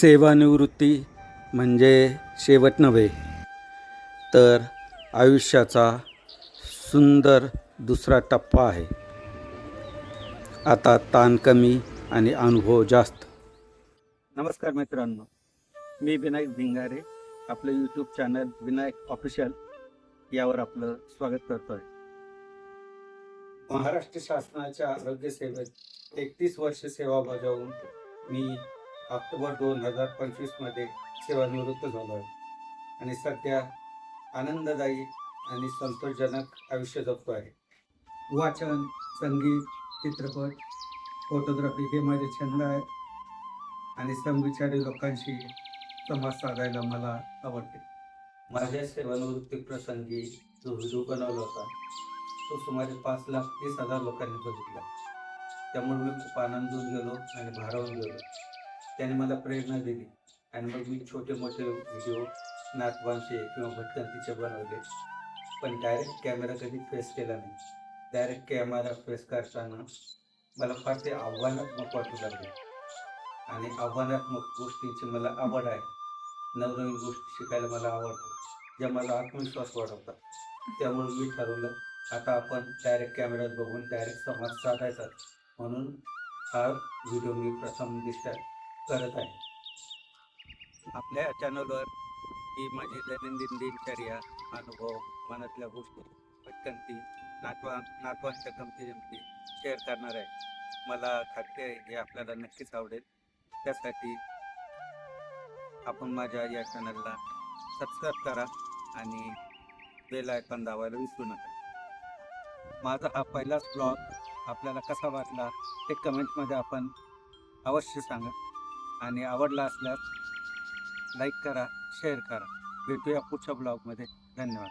सेवानिवृत्ती म्हणजे शेवट नव्हे, तर आयुष्याचा सुंदर दुसरा टप्पा आहे. आता ताण कमी आणि अनुभव जास्त. नमस्कार मित्रांनो, मी विनायक भिंगारे. आपलं यूट्यूब चॅनल विनायक ऑफिशियल यावर आपलं स्वागत करतो आहे. महाराष्ट्र शासनाच्या आरोग्य सेवेत 31 वर्ष सेवा बजावून मी ऑक्टोबर 2025 मध्ये सेवानिवृत्त झालो आहे आणि सध्या आनंददायी आणि संतोषजनक आयुष्य जगतो आहे. वाचन, संगीत, चित्रपट, फोटोग्राफी हे माझे छंद आहे आणि समविचारी लोकांशी संवाद साधायला मला आवडते. माझ्या सेवानिवृत्ती प्रसंगी जो व्हिडिओ बनवला होता तो सुमारे 5,30,000 लोकांनी बघितला. त्यामुळे मी खूप आनंदून गेलो आणि भारावून गेलो. त्याने मला प्रेरणा दिली आणि मग मी छोटे मोठे व्हिडिओ नातवांचे किंवा भटकंतीचे बनवले, पण डायरेक्ट कॅमेरा कधी फेस केला नाही. डायरेक्ट कॅमेरा फेस करताना मला फार ते आव्हानात्मक वाटू लागले आणि आव्हानात्मक गोष्टींची मला आवड आहे. नवनवीन गोष्टी शिकायला मला आवडतं, ज्या मला आत्मविश्वास वाढवतात. त्यामुळे मी ठरवलं आता आपण डायरेक्ट कॅमेऱ्यात बघून डायरेक्ट संवाद साधायचा, म्हणून हा व्हिडिओ मी प्रथम करत आहे. आपल्या चॅनलवर ही माझी दैनंदिन दिनचर्या, अनुभव, मनातल्या गोष्टी, भटकंती, नातवांच्या गमती जमती शेअर करणार आहे. मला खात्री आहे हे आपल्याला नक्कीच आवडेल. त्यासाठी आपण माझ्या या चॅनलला सबस्क्राईब करा आणि बेल आयकॉन दाबायला विसरू नका. माझा हा पहिलाच ब्लॉग आपल्याला कसा वाटला ते कमेंटमध्ये आपण अवश्य सांगा आणि आवडला असल्यास लाईक करा, शेअर करा. भेटूया पुढच्या ब्लॉगमध्ये. धन्यवाद.